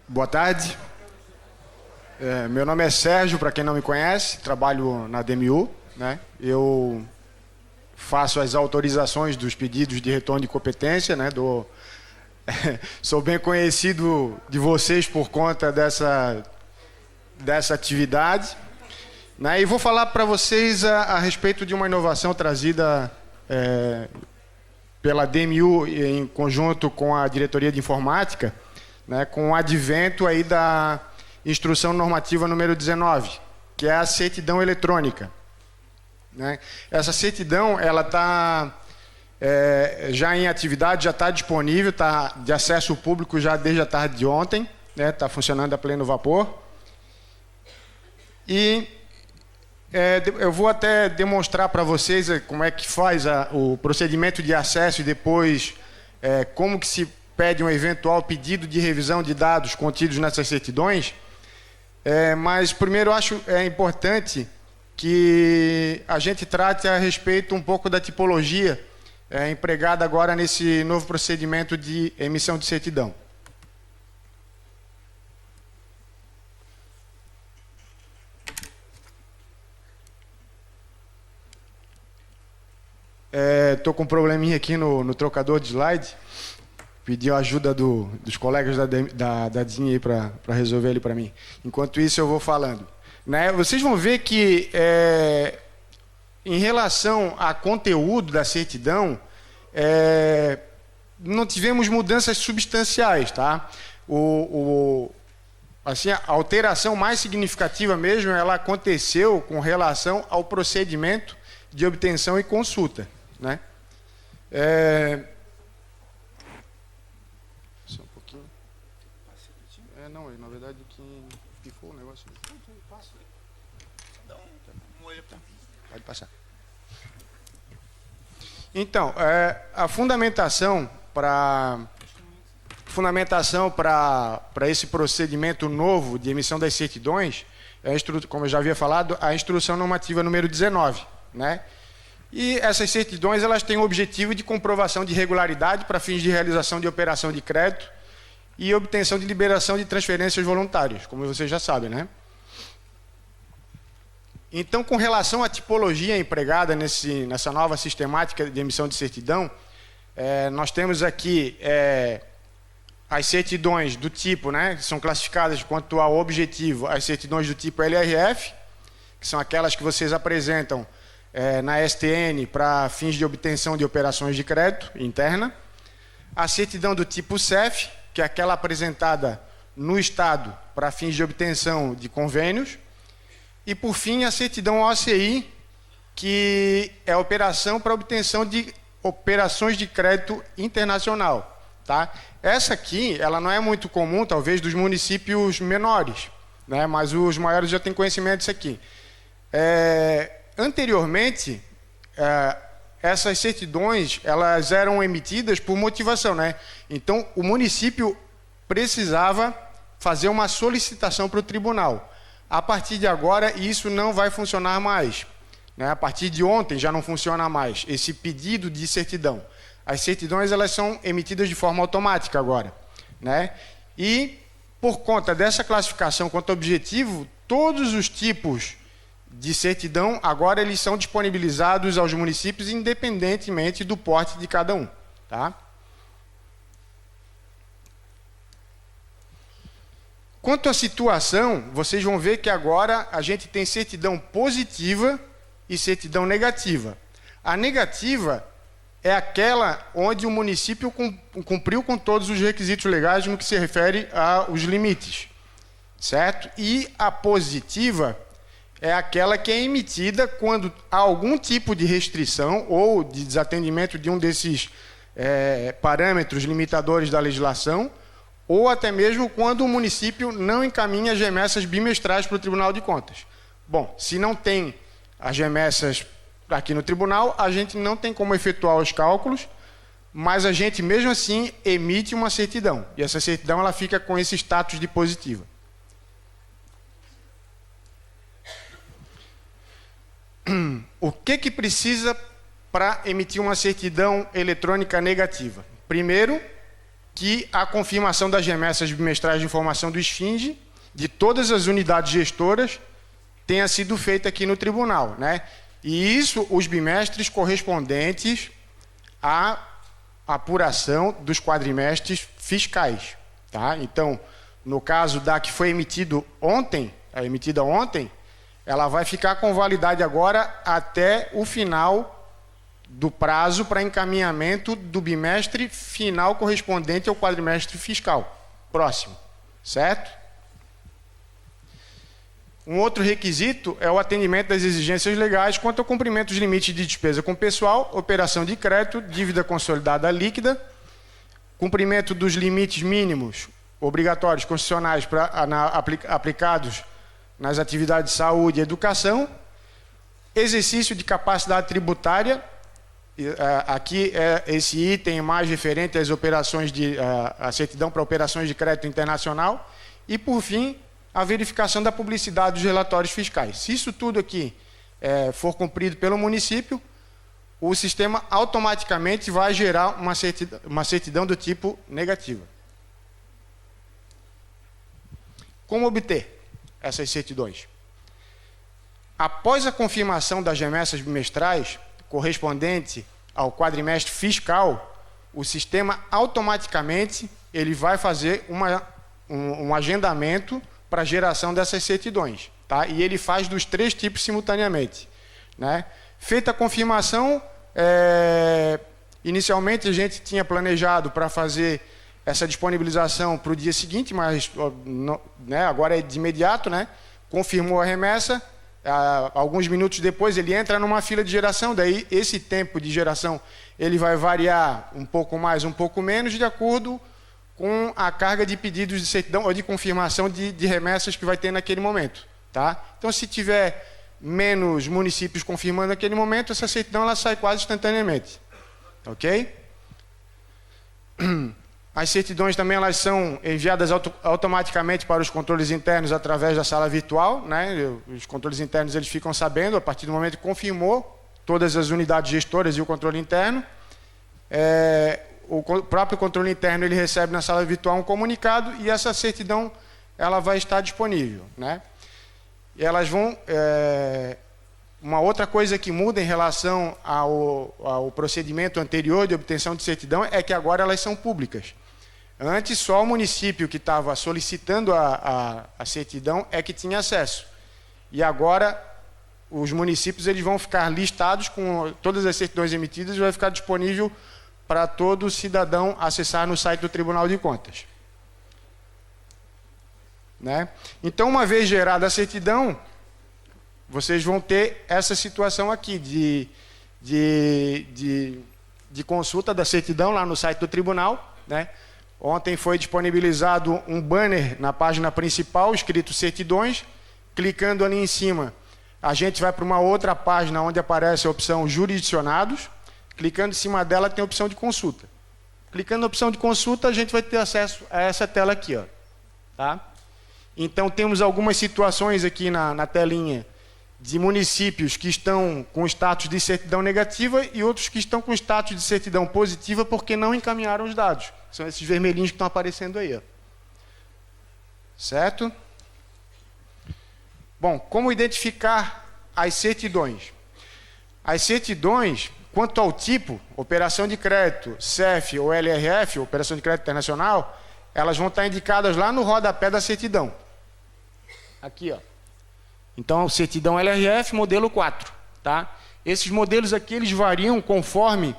Boa tarde. Meu nome é Sérgio, para quem não me conhece, trabalho na DMU, né? Eu faço as autorizações dos pedidos de retorno de competência, né? Sou bem conhecido de vocês por conta dessa atividade, né? E vou falar para vocês a respeito de uma inovação trazida pela DMU em conjunto com a Diretoria de Informática, né, com o advento aí da Instrução Normativa número 19, que é a certidão eletrônica, né? Essa certidão, ela está já em atividade, já está disponível, está de acesso público já desde a tarde de ontem, né? Está funcionando a pleno vapor. E eu vou até demonstrar para vocês como é que faz o procedimento de acesso e depois como que se pede um eventual pedido de revisão de dados contidos nessas certidões. Mas primeiro eu acho importante que a gente trate a respeito um pouco da tipologia empregada agora nesse novo procedimento de emissão de certidão. Estou com um probleminha aqui no trocador de slide. Pedi a ajuda dos colegas da DIN aí para resolver ele para mim. Enquanto isso, eu vou falando, né? Vocês vão ver que, em relação a conteúdo da certidão, não tivemos mudanças substanciais, tá? Assim, a alteração mais significativa mesmo, ela aconteceu com relação ao procedimento de obtenção e consulta, né? Só um pouquinho. Não, na verdade que ficou o negócio. Pode passar. Então, a fundamentação para esse procedimento novo de emissão das certidões, como eu já havia falado, a Instrução Normativa número 19, né? E essas certidões, elas têm o objetivo de comprovação de regularidade para fins de realização de operação de crédito e obtenção de liberação de transferências voluntárias, como vocês já sabem, né? Então, com relação à tipologia empregada nessa nova sistemática de emissão de certidão, nós temos aqui as certidões do tipo, né, que são classificadas quanto ao objetivo, as certidões do tipo LRF, que são aquelas que vocês apresentam na STN para fins de obtenção de operações de crédito interna. A certidão do tipo CEF, que é aquela apresentada no Estado para fins de obtenção de convênios. E, por fim, a certidão OCI, que é a operação para obtenção de operações de crédito internacional, tá? Essa aqui, ela não é muito comum, talvez, dos municípios menores, né? Mas os maiores já têm conhecimento disso aqui. Anteriormente, essas certidões, elas eram emitidas por motivação, né? Então, o município precisava fazer uma solicitação para o tribunal. A partir de agora, isso não vai funcionar mais, né? A partir de ontem já não funciona mais esse pedido de certidão. As certidões, elas são emitidas de forma automática agora, né? E, por conta dessa classificação quanto objetivo, todos os tipos de certidão, agora eles são disponibilizados aos municípios independentemente do porte de cada um, tá? Quanto à situação, vocês vão ver que agora a gente tem certidão positiva e certidão negativa. A negativa é aquela onde o município cumpriu com todos os requisitos legais no que se refere aos limites, certo? E a positiva é aquela que é emitida quando há algum tipo de restrição ou de desatendimento de um desses parâmetros limitadores da legislação, ou até mesmo quando o município não encaminha as remessas bimestrais para o Tribunal de Contas. Bom, se não tem as remessas aqui no tribunal, a gente não tem como efetuar os cálculos, mas a gente mesmo assim emite uma certidão. E essa certidão, ela fica com esse status de positiva. O que precisa para emitir uma certidão eletrônica negativa? Primeiro, que a confirmação das remessas bimestrais de informação do esfinge, de todas as unidades gestoras, tenha sido feita aqui no tribunal, né? E isso, os bimestres correspondentes à apuração dos quadrimestres fiscais, tá? Então, no caso da que foi emitida ontem, ela vai ficar com validade agora até o final do prazo para encaminhamento do bimestre final correspondente ao quadrimestre fiscal próximo, certo? Um outro requisito é o atendimento das exigências legais quanto ao cumprimento dos limites de despesa com pessoal, operação de crédito, dívida consolidada líquida, cumprimento dos limites mínimos obrigatórios constitucionais aplicados nas atividades de saúde e educação, exercício de capacidade tributária, aqui esse item mais referente às operações a certidão para operações de crédito internacional, e por fim, a verificação da publicidade dos relatórios fiscais. Se isso tudo aqui for cumprido pelo município, o sistema automaticamente vai gerar uma certidão do tipo negativa. Como obter essas certidões? Após a confirmação das remessas bimestrais correspondente ao quadrimestre fiscal, o sistema automaticamente ele vai fazer um agendamento para a geração dessas certidões, tá? E ele faz dos 3 tipos simultaneamente, né? Feita a confirmação, inicialmente a gente tinha planejado para fazer essa disponibilização para o dia seguinte, mas né, agora é de imediato, né? Confirmou a remessa, alguns minutos depois ele entra numa fila de geração, daí esse tempo de geração ele vai variar um pouco mais, um pouco menos, de acordo com a carga de pedidos de certidão ou de confirmação de remessas que vai ter naquele momento, tá? Então, se tiver menos municípios confirmando naquele momento, essa certidão ela sai quase instantaneamente, ok? As certidões também elas são enviadas automaticamente para os controles internos através da sala virtual, né? Os controles internos eles ficam sabendo a partir do momento que confirmou todas as unidades gestoras e o controle interno. O próprio controle interno ele recebe na sala virtual um comunicado e essa certidão ela vai estar disponível, né? E elas vão uma outra coisa que muda em relação ao procedimento anterior de obtenção de certidão é que agora elas são públicas. Antes só o município que estava solicitando a certidão é que tinha acesso. E agora os municípios eles vão ficar listados com todas as certidões emitidas e vai ficar disponível para todo cidadão acessar no site do Tribunal de Contas, né? Então, uma vez gerada a certidão, vocês vão ter essa situação aqui de consulta da certidão lá no site do tribunal, né? Ontem foi disponibilizado um banner na página principal escrito certidões. Clicando ali em cima, a gente vai para uma outra página onde aparece a opção jurisdicionados. Clicando em cima dela tem a opção de consulta. Clicando na opção de consulta, a gente vai ter acesso a essa tela aqui, ó, tá? Então temos algumas situações aqui na telinha de municípios que estão com status de certidão negativa e outros que estão com status de certidão positiva porque não encaminharam os dados. São esses vermelhinhos que estão aparecendo aí, ó. Certo? Bom, como identificar as certidões? As certidões, quanto ao tipo, operação de crédito, CEF ou LRF, operação de crédito internacional, elas vão estar indicadas lá no rodapé da certidão. Aqui, ó. Então, certidão LRF, modelo 4, tá? Esses modelos aqui, eles variam conforme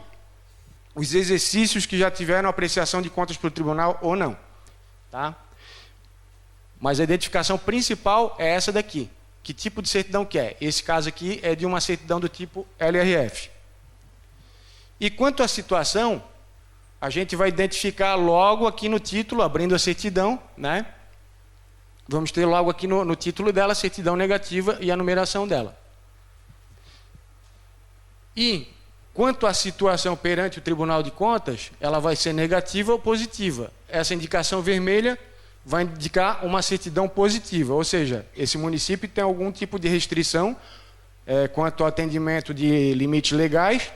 os exercícios que já tiveram apreciação de contas pelo tribunal ou não, tá? Mas a identificação principal é essa daqui. Que tipo de certidão que é? Esse caso aqui é de uma certidão do tipo LRF. E quanto à situação, a gente vai identificar logo aqui no título, abrindo a certidão, né? Vamos ter logo aqui no título dela a certidão negativa e a numeração dela. E quanto à situação perante o Tribunal de Contas, ela vai ser negativa ou positiva. Essa indicação vermelha vai indicar uma certidão positiva, ou seja, esse município tem algum tipo de restrição quanto ao atendimento de limites legais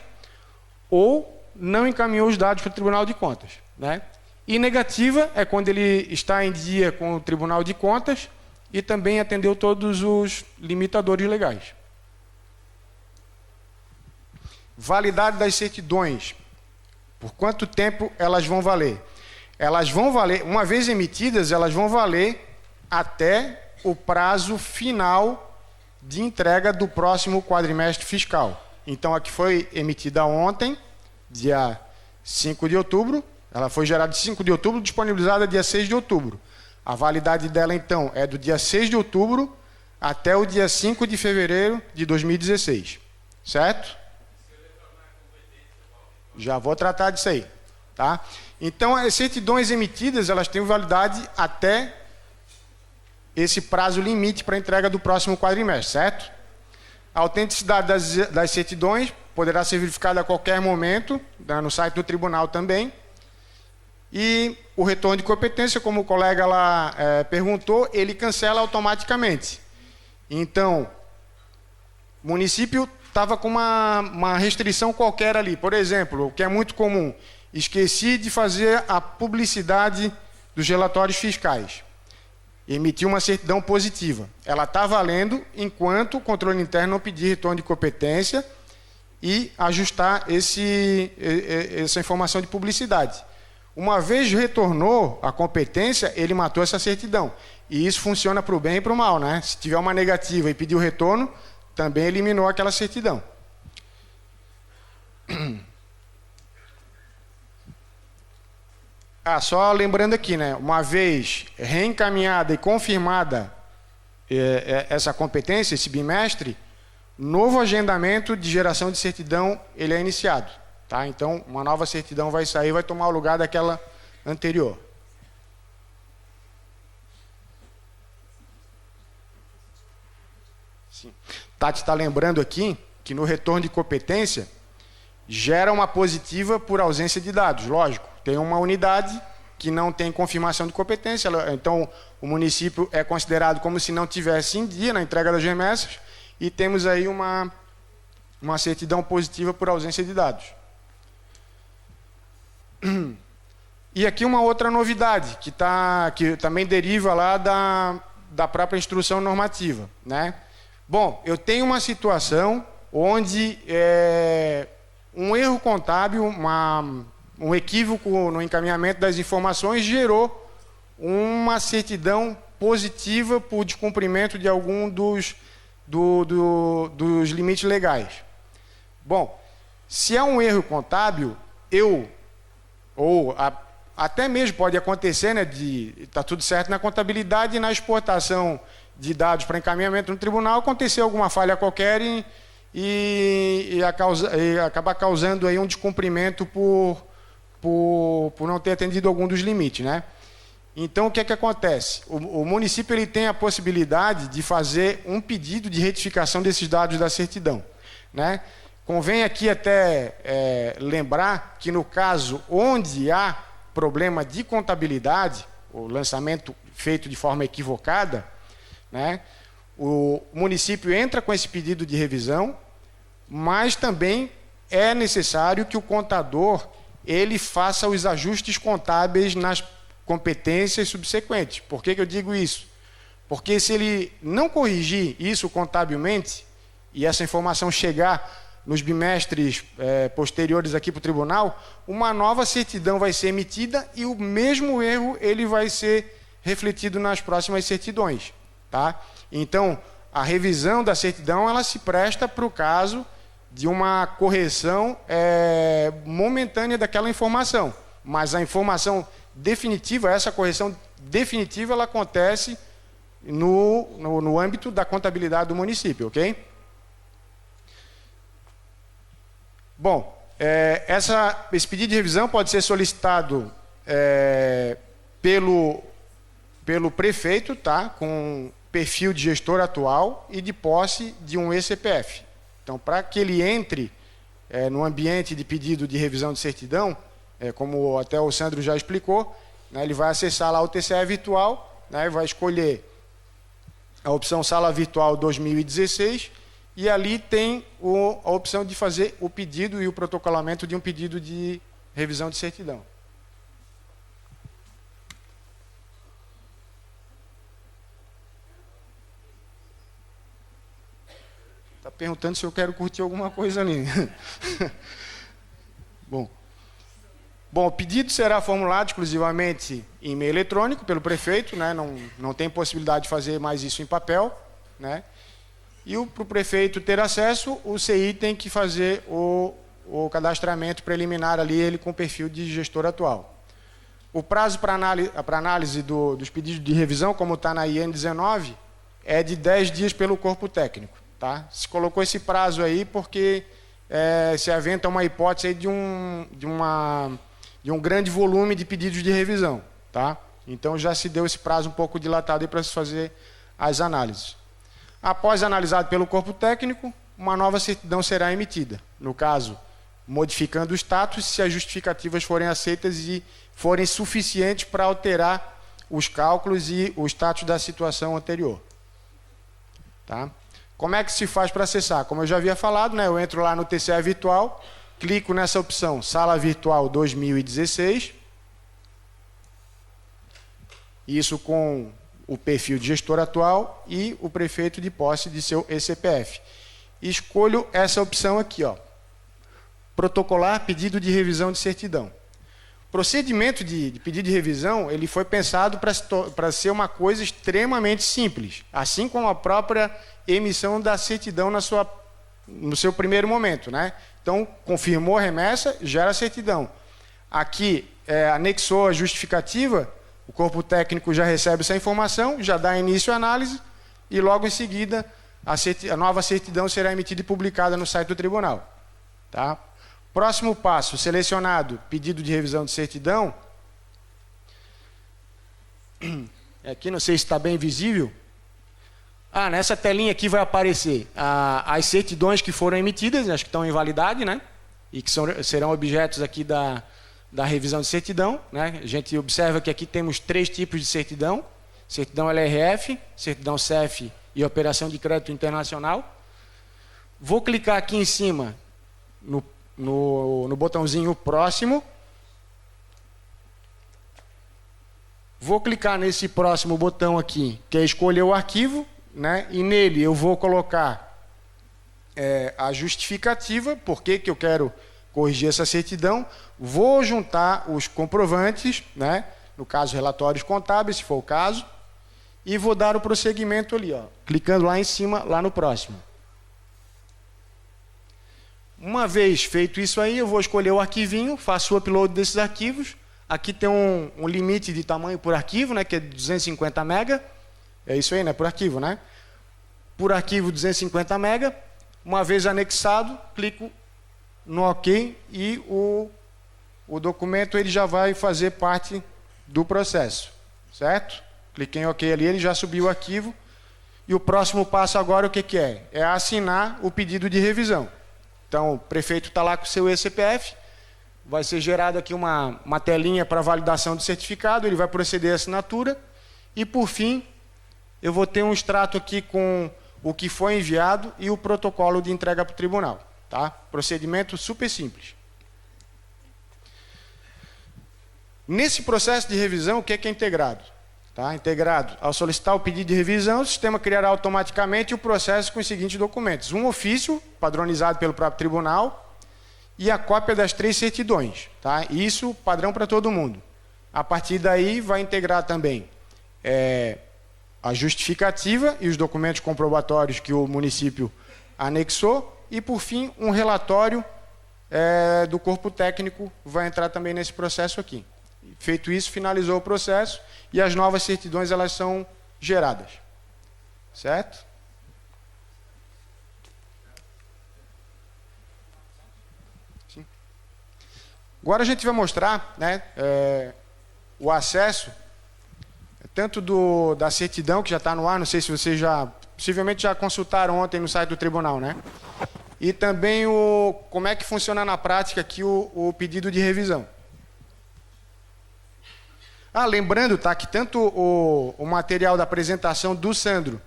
ou não encaminhou os dados para o Tribunal de Contas, né? E negativa é quando ele está em dia com o Tribunal de Contas e também atendeu todos os limitadores legais. Validade das certidões. Por quanto tempo elas vão valer? Elas vão valer, uma vez emitidas, elas vão valer até o prazo final de entrega do próximo quadrimestre fiscal. Então, a que foi emitida ontem, dia 5 de outubro, ela foi gerada dia 5 de outubro, disponibilizada dia 6 de outubro. A validade dela, então, é do dia 6 de outubro até o dia 5 de fevereiro de 2016. Certo? Já vou tratar disso aí. Tá? Então, as certidões emitidas, elas têm validade até esse prazo limite para a entrega do próximo quadrimestre, certo? A autenticidade das certidões poderá ser verificada a qualquer momento, no site do tribunal também. E o retorno de competência, como o colega lá perguntou, ele cancela automaticamente. Então, o município estava com uma restrição qualquer ali. Por exemplo, o que é muito comum, esqueci de fazer a publicidade dos relatórios fiscais. Emitiu uma certidão positiva. Ela está valendo enquanto o controle interno não pedir retorno de competência e ajustar essa informação de publicidade. Uma vez retornou a competência, ele matou essa certidão. E isso funciona para o bem e para o mal, né? Se tiver uma negativa e pedir o retorno, também eliminou aquela certidão. Só lembrando aqui, né? Uma vez reencaminhada e confirmada essa competência, esse bimestre, novo agendamento de geração de certidão ele é iniciado. Tá? Então, uma nova certidão vai sair, vai tomar o lugar daquela anterior. Sim. Tati está lembrando aqui que no retorno de competência gera uma positiva por ausência de dados. Lógico, tem uma unidade que não tem confirmação de competência, então o município é considerado como se não tivesse em dia na entrega das remessas e temos aí uma certidão positiva por ausência de dados. E aqui uma outra novidade que também deriva lá da própria instrução normativa, né? Bom, eu tenho uma situação onde um erro contábil, um equívoco no encaminhamento das informações gerou uma certidão positiva por descumprimento de algum dos limites legais. Bom, se é um erro contábil, até mesmo pode acontecer, né, está tudo certo na contabilidade e na exportação de dados para encaminhamento no tribunal, acontecer alguma falha qualquer e acabar causando aí um descumprimento por não ter atendido algum dos limites, né? Então, o que é que acontece? O município ele tem a possibilidade de fazer um pedido de retificação desses dados da certidão, né? Convém aqui até lembrar que no caso onde há problema de contabilidade, o lançamento feito de forma equivocada, né, o município entra com esse pedido de revisão, mas também é necessário que o contador ele faça os ajustes contábeis nas competências subsequentes. Por que eu digo isso? Porque se ele não corrigir isso contabilmente e essa informação chegar nos bimestres posteriores aqui para o tribunal, uma nova certidão vai ser emitida e o mesmo erro ele vai ser refletido nas próximas certidões. Tá? Então, a revisão da certidão ela se presta para o caso de uma correção momentânea daquela informação. Mas a informação definitiva, essa correção definitiva, ela acontece no âmbito da contabilidade do município, ok? Bom, esse pedido de revisão pode ser solicitado pelo prefeito, tá? Com perfil de gestor atual e de posse de um eCPF. Então, para que ele entre no ambiente de pedido de revisão de certidão, como até o Sandro já explicou, né, ele vai acessar lá o TCE virtual, né, vai escolher a opção Sala Virtual 2016 e ali tem a opção de fazer o pedido e o protocolamento de um pedido de revisão de certidão. Está perguntando se eu quero curtir alguma coisa ali. Bom, o pedido será formulado exclusivamente em e-mail eletrônico pelo prefeito, né? Não tem possibilidade de fazer mais isso em papel, né? E para o prefeito ter acesso, o CI tem que fazer o cadastramento preliminar ali, ele com o perfil de gestor atual. O prazo para análise dos pedidos de revisão, como está na IN 19, é de 10 dias pelo corpo técnico. Tá? Se colocou esse prazo aí porque se aventa uma hipótese aí de um grande volume de pedidos de revisão. Tá? Então já se deu esse prazo um pouco dilatado para se fazer as análises. Após analisado pelo corpo técnico, uma nova certidão será emitida. No caso, modificando o status, se as justificativas forem aceitas e forem suficientes para alterar os cálculos e o status da situação anterior. Tá? Como é que se faz para acessar? Como eu já havia falado, né, eu entro lá no TCE Virtual, clico nessa opção Sala Virtual 2016, isso com o perfil de gestor atual e o prefeito de posse de seu eCPF. Escolho essa opção aqui, ó, protocolar pedido de revisão de certidão. O procedimento de pedido de revisão ele foi pensado para ser uma coisa extremamente simples, assim como a própria emissão da certidão no seu primeiro momento. Né? Então, confirmou a remessa, gera a certidão. Aqui, anexou a justificativa, o corpo técnico já recebe essa informação, já dá início à análise e logo em seguida a nova certidão será emitida e publicada no site do tribunal. Tá? Próximo passo, selecionado pedido de revisão de certidão. Aqui não sei se está bem visível. Nessa telinha aqui vai aparecer as certidões que foram emitidas, as que estão em validade, né? E que serão objetos aqui da revisão de certidão. Né? A gente observa que aqui temos 3 tipos de certidão. Certidão LRF, certidão CEF e operação de crédito internacional. Vou clicar aqui em cima no botãozinho próximo. Vou clicar nesse próximo botão aqui, que é escolher o arquivo, né? E nele eu vou colocar a justificativa, por que eu quero corrigir essa certidão. Vou juntar os comprovantes, né? No caso relatórios contábeis, se for o caso, e vou dar o prosseguimento ali, ó, clicando lá em cima, lá no próximo. Uma vez feito isso aí, eu vou escolher o arquivinho, faço o upload desses arquivos. Aqui tem um limite de tamanho por arquivo, né, que é 250 MB. É isso aí, né, por arquivo, né? Por arquivo 250 MB. Uma vez anexado, clico no OK e o documento ele já vai fazer parte do processo, certo? Cliquei em OK ali, ele já subiu o arquivo. E o próximo passo agora o que é? É assinar o pedido de revisão. Então, o prefeito está lá com o seu eCPF, vai ser gerado aqui uma telinha para validação do certificado, ele vai proceder à assinatura e, por fim, eu vou ter um extrato aqui com o que foi enviado e o protocolo de entrega para o tribunal. Tá? Procedimento super simples. Nesse processo de revisão, o que é integrado? Tá? Integrado, ao solicitar o pedido de revisão, o sistema criará automaticamente o processo com os seguintes documentos. Um ofício, padronizado pelo próprio tribunal, e a cópia das 3 certidões. Tá? Isso padrão para todo mundo. A partir daí, vai integrar também a justificativa e os documentos comprobatórios que o município anexou, e, por fim, um relatório do corpo técnico vai entrar também nesse processo aqui. Feito isso, finalizou o processo e as novas certidões elas são geradas. Certo? Sim. Agora a gente vai mostrar, né, o acesso, tanto da certidão, que já está no ar, não sei se vocês possivelmente já consultaram ontem no site do tribunal, né? E também como é que funciona na prática aqui o pedido de revisão. Lembrando, tá, que tanto o material da apresentação do Sandro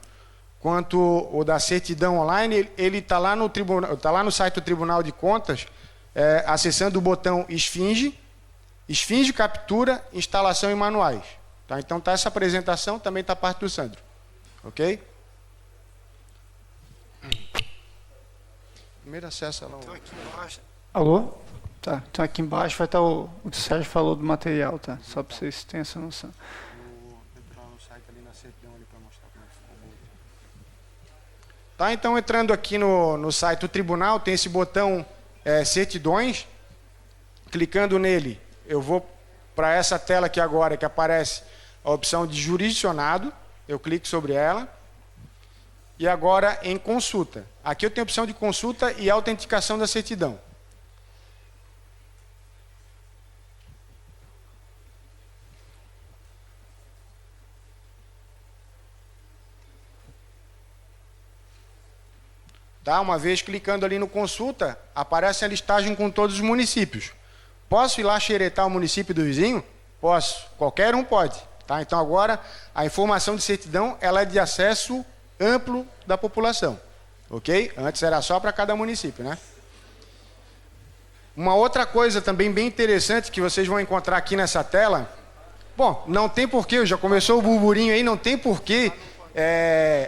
quanto o da certidão online, ele está lá no tribunal, tá lá no site do Tribunal de Contas, acessando o botão Esfinge, captura, instalação e manuais. Tá? Então tá essa apresentação, também está parte do Sandro. Ok? Primeiro acessa lá. Então aqui embaixo. Alô? Tá. Então aqui embaixo vai estar o que o Sérgio falou do material, tá? Só para vocês terem essa noção. Vou entrar no site ali na certidão ali para mostrar como é que ficou o boletim. Tá, então entrando aqui no site do tribunal, tem esse botão certidões. Clicando nele, eu vou para essa tela aqui agora, que aparece a opção de jurisdicionado. Eu clico sobre ela. E agora em consulta. Aqui eu tenho a opção de consulta e autenticação da certidão. Tá? Uma vez clicando ali no consulta, aparece a listagem com todos os municípios. Posso ir lá xeretar o município do vizinho? Posso. Qualquer um pode. Tá? Então agora a informação de certidão ela é de acesso amplo da população. Ok? Antes era só para cada município, né? Uma outra coisa também bem interessante que vocês vão encontrar aqui nessa tela. Bom, não tem porquê, já começou o burburinho aí, não tem porquê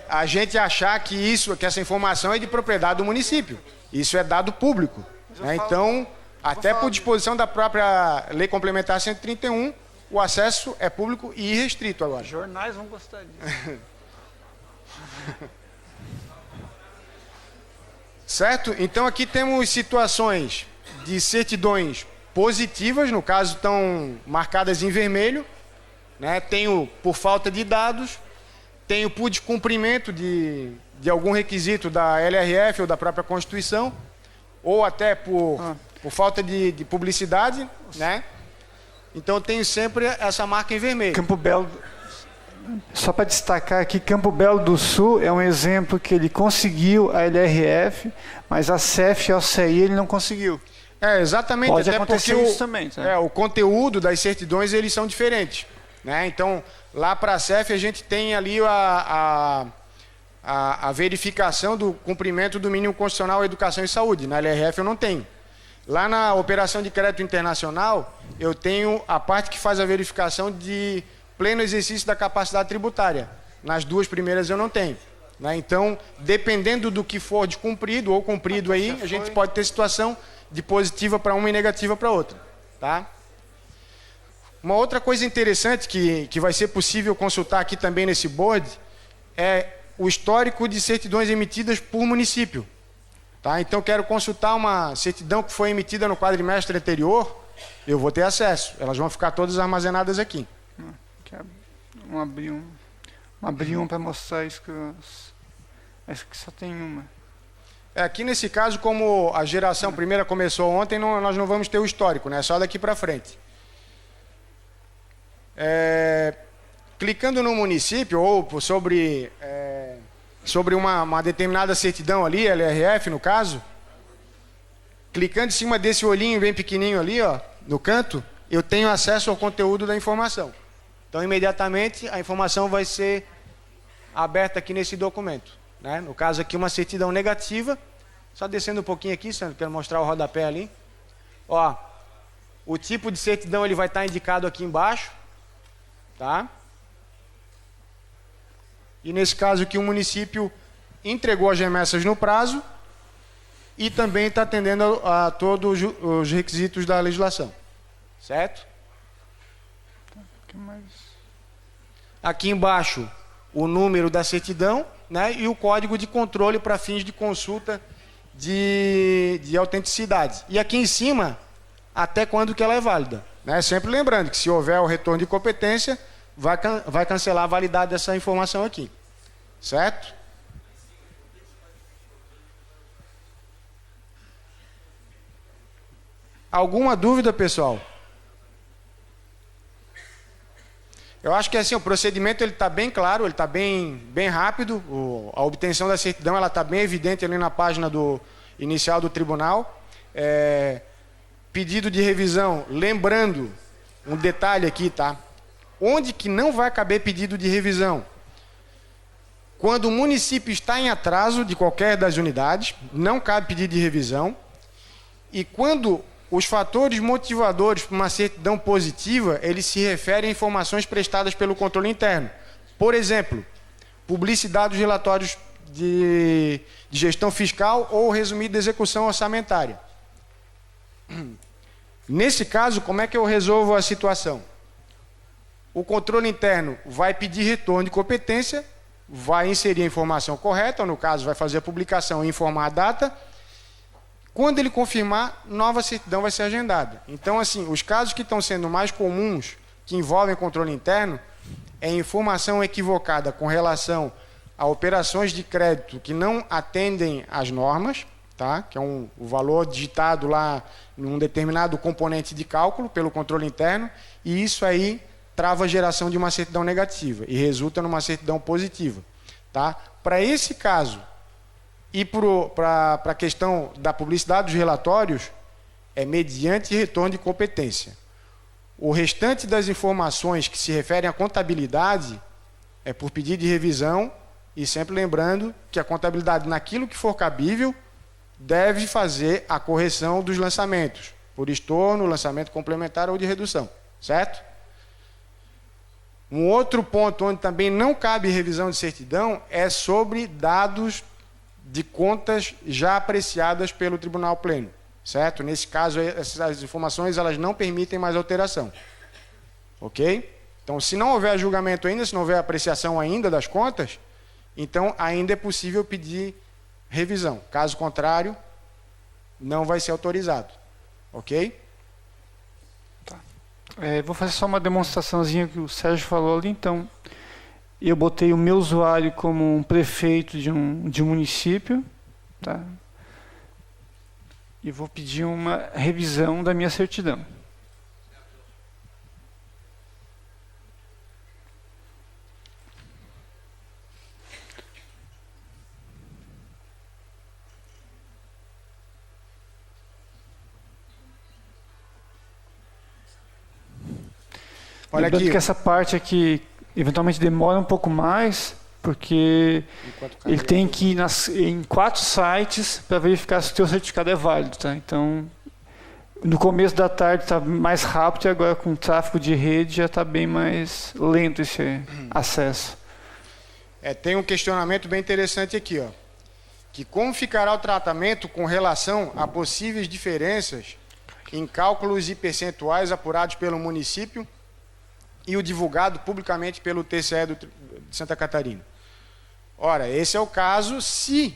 a gente achar que essa informação é de propriedade do município. Isso é dado público. Né? Então, até por disposição da própria Lei Complementar 131, o acesso é público e irrestrito agora. Jornais vão gostar disso. Certo? Então aqui temos situações de certidões positivas, no caso estão marcadas em vermelho, né? Tenho por falta de dados, tenho por descumprimento de algum requisito da LRF ou da própria Constituição, ou até por falta de publicidade, né? Então eu tenho sempre essa marca em vermelho. Campo Belo, só para destacar aqui, Campo Belo do Sul é um exemplo que ele conseguiu a LRF, mas a CEF e a OCI ele não conseguiu. Exatamente. Pode até acontecer porque isso também. Tá? o conteúdo das certidões eles são diferentes. Né? Então, lá para a CEF a gente tem ali a verificação do cumprimento do mínimo constitucional à educação e saúde. Na LRF eu não tenho. Lá na operação de crédito internacional, eu tenho a parte que faz a verificação de pleno exercício da capacidade tributária. Nas duas primeiras eu não tenho. Né? Então, dependendo do que for de cumprido ou cumprido aí, a gente pode ter situação de positiva para uma e negativa para outra. Tá? Uma outra coisa interessante que vai ser possível consultar aqui também nesse board é o histórico de certidões emitidas por município. Tá? Então, quero consultar uma certidão que foi emitida no quadrimestre anterior, eu vou ter acesso. Elas vão ficar todas armazenadas aqui. Vamos abrir um para mostrar isso acho que só tem uma. Aqui nesse caso, como a geração primeira começou ontem, nós não vamos ter o histórico, né? Só daqui para frente. Clicando no município ou sobre uma determinada certidão ali, LRF no caso, clicando em cima desse olhinho bem pequenininho ali, ó, no canto, eu tenho acesso ao conteúdo da informação. Então, imediatamente, a informação vai ser aberta aqui nesse documento. Né? No caso aqui, uma certidão negativa. Só descendo um pouquinho aqui, quero mostrar o rodapé ali. Ó, o tipo de certidão ele vai estar indicado aqui embaixo. Tá? E nesse caso aqui, o município entregou as remessas no prazo e também está atendendo a todos os requisitos da legislação. Certo? Aqui embaixo, o número da certidão, né, e o código de controle para fins de consulta de autenticidade. E aqui em cima, até quando que ela é válida. Né? Sempre lembrando que se houver o retorno de competência, vai cancelar a validade dessa informação aqui. Certo? Alguma dúvida, pessoal? Eu acho que assim, o procedimento está bem claro, ele está bem rápido. A obtenção da certidão está bem evidente ali na página inicial do tribunal. Pedido de revisão, lembrando um detalhe aqui, tá? Onde que não vai caber pedido de revisão? Quando o município está em atraso de qualquer das unidades, não cabe pedido de revisão. E quando os fatores motivadores para uma certidão positiva, eles se referem a informações prestadas pelo controle interno. Por exemplo, publicidade dos relatórios de gestão fiscal ou resumido de execução orçamentária. Nesse caso, como é que eu resolvo a situação? O controle interno vai pedir retorno de competência, vai inserir a informação correta, ou no caso vai fazer a publicação e informar a data. Quando ele confirmar, nova certidão vai ser agendada. Então, assim, os casos que estão sendo mais comuns, que envolvem controle interno, é informação equivocada com relação a operações de crédito que não atendem às normas, tá? Que é o valor digitado lá num determinado componente de cálculo pelo controle interno, e isso aí trava a geração de uma certidão negativa e resulta numa certidão positiva. Tá? Para esse caso e para a questão da publicidade dos relatórios, é mediante retorno de competência. O restante das informações que se referem à contabilidade é por pedido de revisão, e sempre lembrando que a contabilidade, naquilo que for cabível, deve fazer a correção dos lançamentos, por estorno, lançamento complementar ou de redução, certo? Um outro ponto onde também não cabe revisão de certidão é sobre dados de contas já apreciadas pelo Tribunal Pleno, certo? Nesse caso, essas informações elas não permitem mais alteração, ok? Então, se não houver julgamento ainda, se não houver apreciação ainda das contas, então ainda é possível pedir revisão. Caso contrário, não vai ser autorizado, ok? Vou fazer só uma demonstraçãozinha que o Sérgio falou ali. Então, eu botei o meu usuário como um prefeito de um município, tá? E vou pedir uma revisão da minha certidão. Olha lembrando aqui, que essa parte aqui eventualmente demora um pouco mais, porque ele tem que ir em 4 sites para verificar se o teu certificado é válido, tá? Então, no começo da tarde está mais rápido e agora com o tráfego de rede já está bem mais lento esse acesso. Tem um questionamento bem interessante aqui, ó, que como ficará o tratamento com relação a possíveis diferenças em cálculos e percentuais apurados pelo município e o divulgado publicamente pelo TCE de Santa Catarina. Ora, esse é o caso se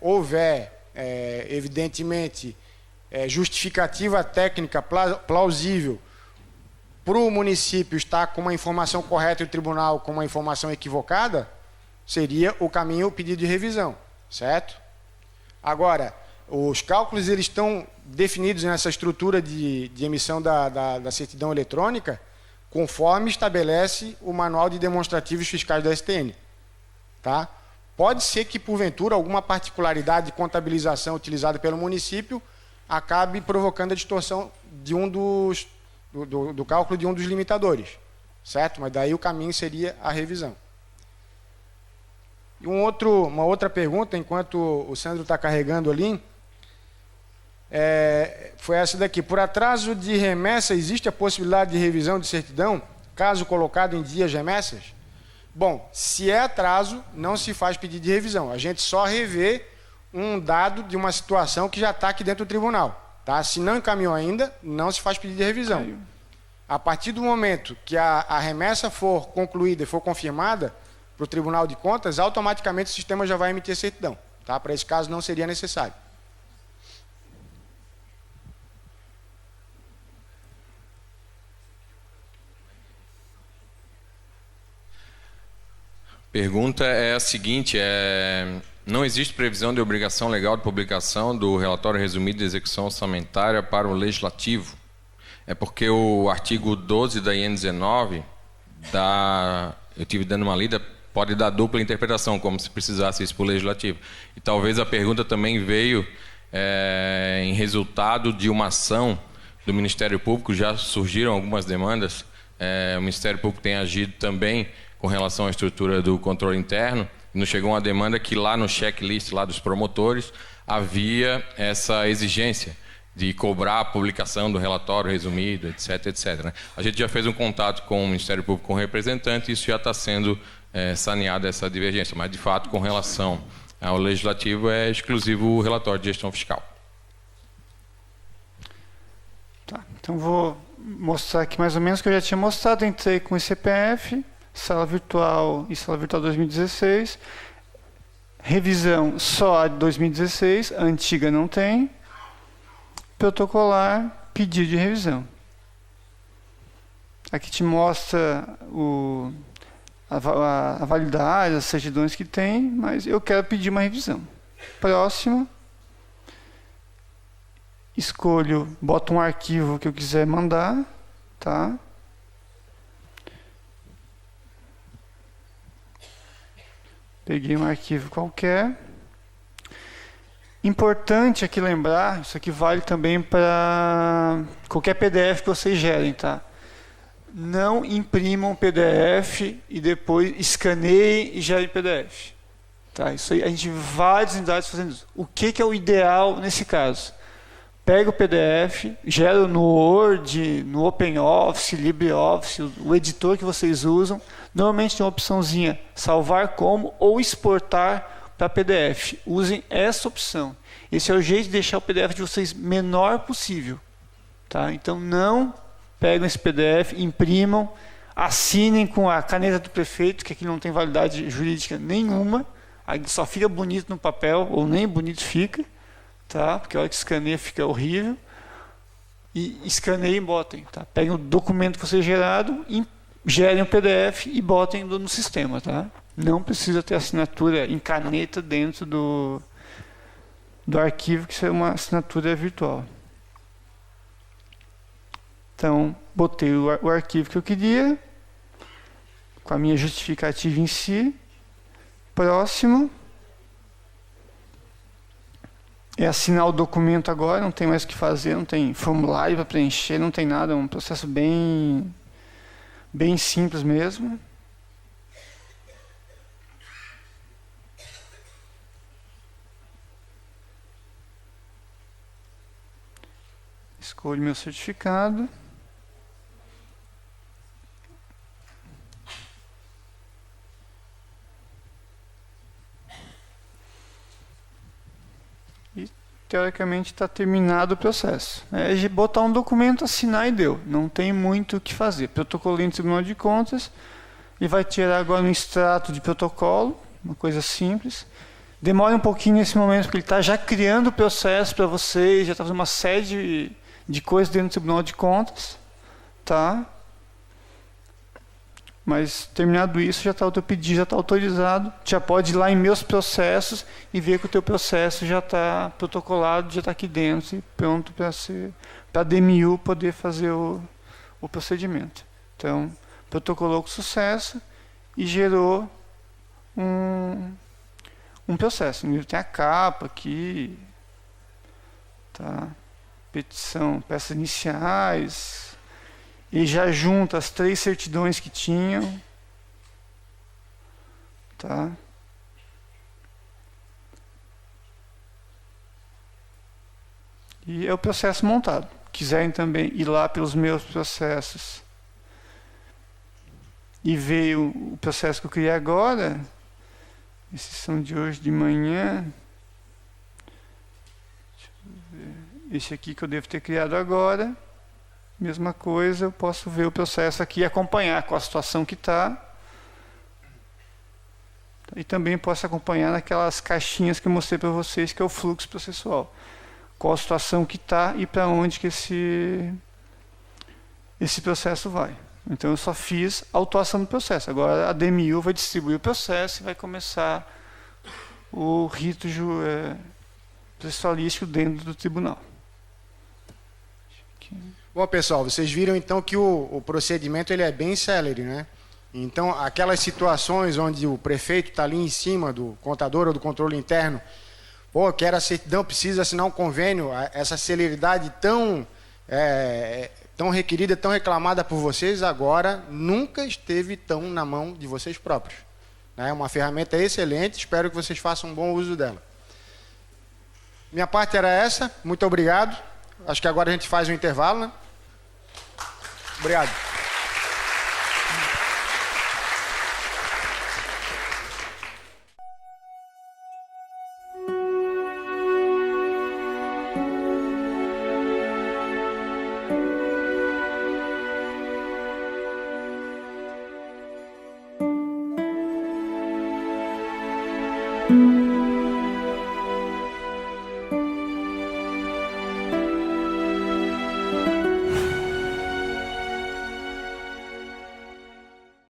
houver, evidentemente, justificativa técnica plausível para o município estar com uma informação correta e o tribunal com uma informação equivocada, seria o caminho o pedido de revisão, certo? Agora, os cálculos eles estão definidos nessa estrutura de emissão da certidão eletrônica, conforme estabelece o Manual de Demonstrativos Fiscais da STN. Tá? Pode ser que, porventura, alguma particularidade de contabilização utilizada pelo município acabe provocando a distorção de do cálculo de um dos limitadores, certo? Mas daí o caminho seria a revisão. E uma outra pergunta, enquanto o Sandro está carregando ali, foi essa daqui. Por atraso de remessa, existe a possibilidade de revisão de certidão, caso colocado em dias remessas? Bom, se é atraso, não se faz pedido de revisão. A gente só revê um dado de uma situação que já está aqui dentro do tribunal. Tá? Se não encaminhou ainda, não se faz pedido de revisão. A partir do momento que a remessa for concluída e for confirmada para o Tribunal de Contas, automaticamente o sistema já vai emitir a certidão. Tá? Para esse caso não seria necessário. Pergunta é a seguinte, não existe previsão de obrigação legal de publicação do relatório resumido de execução orçamentária para o Legislativo. É porque o artigo 12 da IN 19, eu tive dando uma lida, pode dar dupla interpretação, como se precisasse isso para o Legislativo. E talvez a pergunta também veio em resultado de uma ação do Ministério Público, já surgiram algumas demandas, o Ministério Público tem agido também com relação à estrutura do controle interno, nos chegou uma demanda que lá no checklist lá dos promotores havia essa exigência de cobrar a publicação do relatório resumido, etc, etc. Né? A gente já fez um contato com o Ministério Público, com o representante, e isso já está sendo saneada essa divergência. Mas, de fato, com relação ao Legislativo, é exclusivo o relatório de gestão fiscal. Tá, então vou mostrar aqui mais ou menos o que eu já tinha mostrado. Entrei com o CPF, sala virtual e sala virtual 2016. Revisão só a de 2016, a antiga não tem. Protocolar, pedido de revisão. Aqui te mostra a validade, as certidões que tem, mas eu quero pedir uma revisão. Próximo. Escolho, boto um arquivo que eu quiser mandar, tá? Peguei um arquivo qualquer. Importante aqui lembrar, isso aqui vale também para qualquer PDF que vocês gerem, tá? Não imprimam PDF e depois escaneiem e gerem PDF. Tá? Isso aí, a gente vê várias unidades fazendo isso. O que é o ideal nesse caso? Pega o PDF, gera no Word, no OpenOffice, LibreOffice, o editor que vocês usam. Normalmente tem uma opçãozinha salvar como ou exportar para PDF. Usem essa opção. Esse é o jeito de deixar o PDF de vocês menor possível. Tá? Então não pegam esse PDF, imprimam, assinem com a caneta do prefeito, que aqui não tem validade jurídica nenhuma. Aí só fica bonito no papel, ou nem bonito fica. Tá? Porque a hora que escaneia fica horrível. E escaneiem e botem. Tá? Peguem o documento que vocês geraram, gerem o PDF e botem no sistema. Tá? Não precisa ter assinatura em caneta dentro do arquivo, que isso é uma assinatura virtual. Então, botei o arquivo que eu queria, com a minha justificativa em si. Próximo. É assinar o documento agora, não tem mais o que fazer, não tem formulário para preencher, não tem nada, é um processo bem simples mesmo. Escolho meu certificado. E, teoricamente, está terminado o processo. É de botar um documento, assinar e deu. Não tem muito o que fazer. Protocolei no Tribunal de Contas. E vai tirar agora um extrato de protocolo, uma coisa simples. Demora um pouquinho nesse momento, porque ele está já criando o processo para vocês, já está fazendo uma série de coisas dentro do Tribunal de Contas. Tá? Mas, terminado isso, já está o teu pedido, já está autorizado. Já pode ir lá em meus processos e ver que o teu processo já está protocolado, já está aqui dentro e pronto para a DMU poder fazer o procedimento. Então, protocolou com sucesso e gerou um processo. Tem a capa aqui, tá? Petição, peças iniciais. Ele já junta as 3 certidões que tinham. Tá? E é o processo montado. Quiserem também ir lá pelos meus processos e ver o processo que eu criei agora, esses são de hoje de manhã. Deixa eu ver. Esse aqui que eu devo ter criado agora. Mesma coisa, eu posso ver o processo aqui e acompanhar qual a situação que está. E também posso acompanhar naquelas caixinhas que eu mostrei para vocês, que é o fluxo processual. Qual a situação que está e para onde que esse processo vai. Então eu só fiz a autuação do processo. Agora a DMU vai distribuir o processo e vai começar o rito processualístico dentro do tribunal. Bom, pessoal, vocês viram então que o procedimento ele é bem célere, né? Então, aquelas situações onde o prefeito está ali em cima do contador ou do controle interno, pô, quero a certidão, precisa assinar um convênio, essa celeridade tão requerida, tão reclamada por vocês, agora nunca esteve tão na mão de vocês próprios. É uma ferramenta excelente, espero que vocês façam um bom uso dela. Minha parte era essa, muito obrigado. Acho que agora a gente faz um intervalo, né? Obrigado. Thank you.